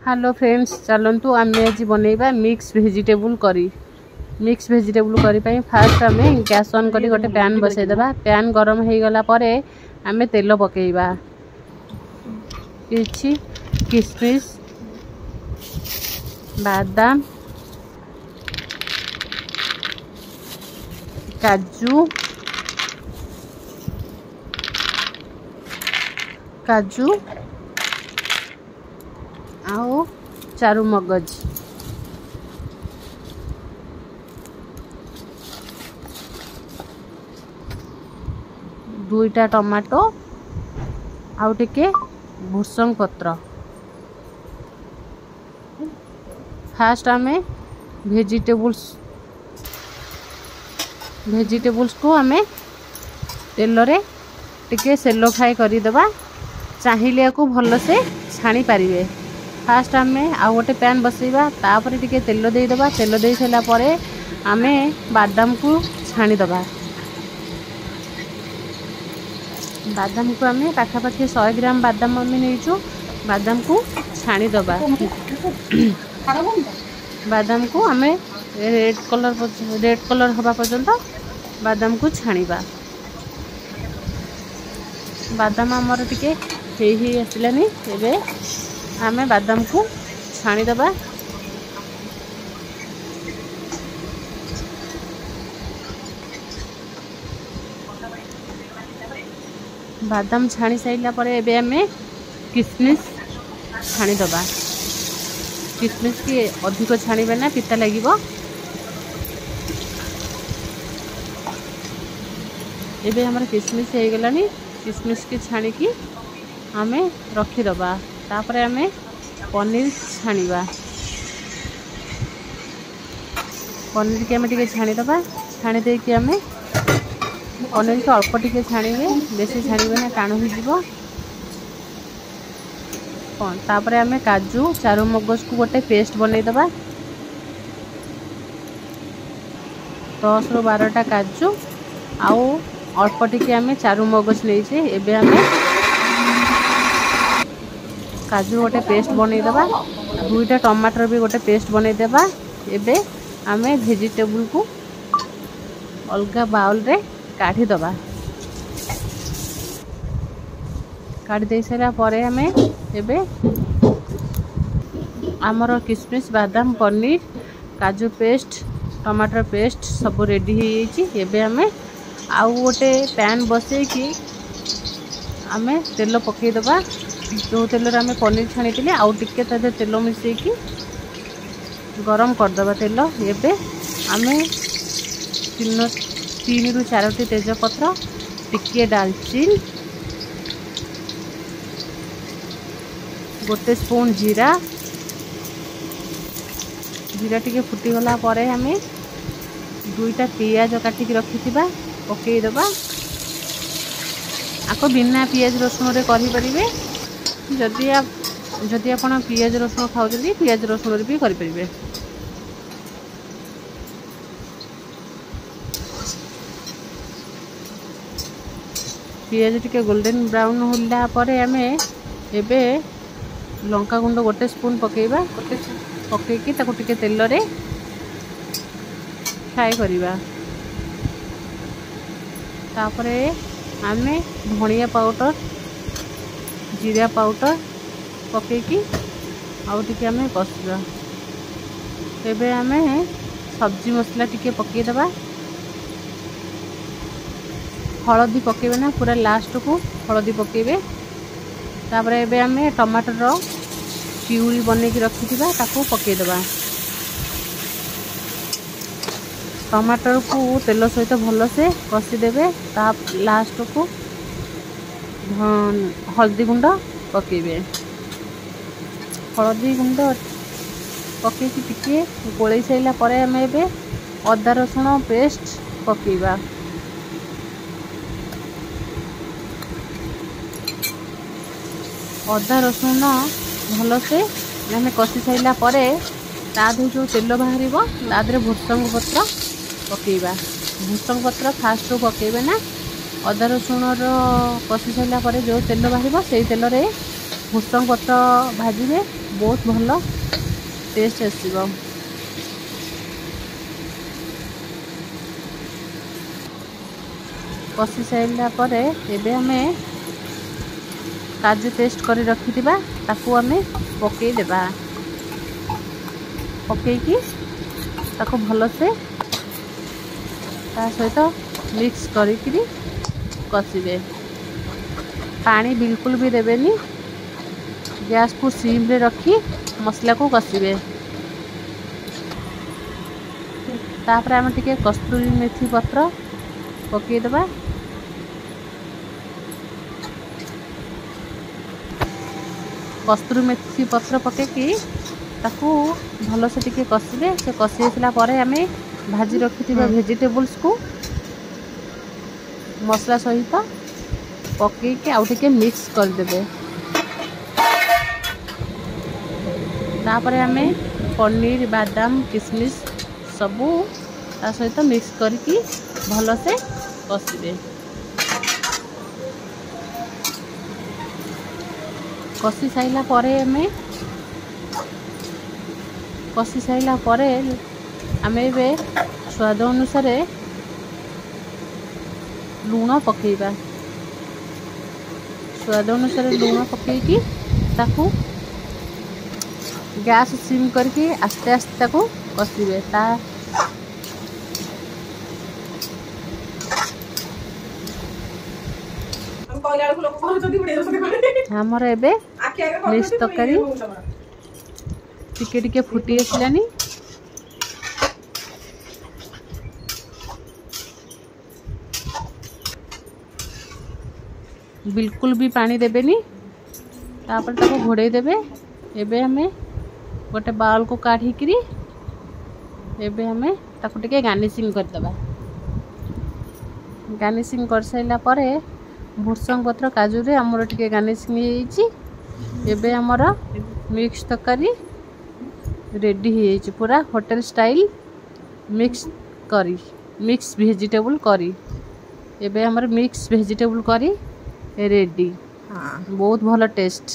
Hello friends, चलतु आम आज बनइबा मिक्स भेजिटेबल करी। मिक्स भेजिटेबल करी पई फास्ट आम गैस ऑन करी गोटे पैन बसईदेबा। पैन गरम हो गला परे आम तेल पकेइबा। किछि किशमिश, बादाम, काजू काजू आओ चारू मगज, दुईटा टमाटो आउ टिके भुसंग पत्र। फास्ट आमे भेजिटेबल्स को आमे तेल रे टिके सेलो फ्राई करी देबा। चाहिए को भल से छाणी पारिबे। फास्ट आमे आउ गोटे पैन बसईबा, तापर टिके तेल दे देबा। तेल दे सारा परे आमे बादाम को छाणी देबा। बादाम को आमे पाखापाखि 100 ग्राम बादाम आमे नहींचु। बादाम को छाणी देबा। बादाम को आमे रेड कलर हवा पर्यंत बादाम को छाणीबा। बादाम आमर टिके हे आसलानी। एबे आमे बादाम को छाणी देबा। बादाम छाणी साइला परे एबे आमे किशमिश छाणी देबा। किशमिश की अधिक छाणीबे ना, पिता लागिबो। एबे हमर किशमिश हो गलानी। किशमिश की छाणी की आमे रखी दबा। तापरे आमे पनीर छाणीबा। पनीर के आमे टिके छाणी दबा। छाणी दे कि आमे पनीर को अल्प टिके छाणीबे, बेसी छाणीबे ना, टाणु हो जिवो। तापरे आमे काजू चारू मगज को गोटे पेस्ट बनई दबा। 10 ରୁ 12टा काजू आउ अल्प टिके आमे चारू मगज नहीं छे। एबे आमे काजू गोटे पेस्ट बनई दबा। 2टा टमाटर भी गोटे पेस्ट बनई देबा। एबे आमे भेजिटेबल को अलगा बाउल रे काढ़ी दबा। काढ़ी दे सारा परे आमे एबे आमर किशमिश, बादाम, पनीर, काजू पेस्ट, टमाटर पेस्ट सब रेडी हो जाइए। एबे आमे आउ गोटे पैन बसई कि आमे तेल पकई दबा। जो तेल रे आमे पनीर छाणी थिले आउ टिके ता तेल मिसई कि गरम कर दबा तेल। एबे आमे 3 ରୁ 4टी तेजपत्र, टिके दालचीनी, गोटे स्पून जीरा टिके फुटी गला परे आमे 2टा पियाज काटिक रखिथिबा पकई दबा। आको बिना पियाज रसुण रे करि परिबे। जदि आपण पियाज रसुण खाउछथि पियाज रसुण रे भी करि परिबे। पियाज टिके गोल्डन ब्राउन होला परे आमे एबे लंका गुंड गोटे स्पून पकेइबा। पकेइकी ताको टिके तेल रे फ्राई करिबा। तापरे आमे धनिया पाउडर, जीरा पाउडर पकेइकी आउ टिके आमे कसिबा। एबे आमे सब्जी मसला टिके पकेइ दबा। हळदी पकेइबे ना, पूरा लास्ट को हळदी पकेइबे। तापरे एबे आमे टमाटर रो प्यूरी बने की रखिथिबा ताको पकेइ दबा। टमाटर को तेल सहित भल से कसी देबे। ता लास्ट को हल्दी गुंड पकेइबे। हल्दी गुंड पकई टिके गोलई साइला परे आमे एबे अदा रसुण पेस्ट पकेइबा। अदा रसुण भल से आमे कसी साइला परे तादू जो तेल बाहर तादे भुसंग पत्र पकेइबा। भुसंग पत्र फास्ट पकेइबे ना। अदा रसुण कसी साइला परे जो तेल बाहर से तेल रे भुसंग पत्र भाजिबे। बहुत भल टेस्ट आसब। कषि सारा पर एबे हमें काजू पेस्ट कर रखी ताकू आमे पकईदेबा। पकईकी ताकू भल से ता सहित मिक्स करी कषिबे। पानी बिल्कुल भी देबेनी। गैस को सिम रे रखी मसला को कषिबे। तापर आमे टिके कस्तूरी मेथी पत्र पकईदेबा। कस्तूरी मेथी पत्र पकईकी ताकू भल से टिके कषिबे। से कषि आसला परे आमे भाजी रखी वेजिटेबल्स को मसला सहित पकईके आउ टिके मिक्स करदेबे। तापर आमे पनीर बादाम किशमिश सबू ता सहित मिक्स करके भल से कषिबे। कषि साइला परे आमे बे स्वाद अनुसार लूण पकेइबा। स्वाद अनुसार लूण पकेइकी ताकू गैस सिम करके आस्ते आस्ते ताकू कषिबे। हमर एबे मिक्स तरकारी टिके टिके फुटी आसलानी। बिल्कुल भी पानी देबेनी। तापर ताको घोड़े देबे। एबे हमें गोटे बाउल को काढ़ी एबे हमें ताको टिके गार्निशिंग कर देबा। गार्निशिंग कर साइला परे भुर्संग पत्र काजू रे हमर टिके गार्निशिंग हेची। एबे हमर मिक्स तरकारी रेडी हेची। पूरा hotel style mix vegetable curry. एबे हमर मिक्स वेजिटेबल करी रेडी। बहुत भल टेस्ट।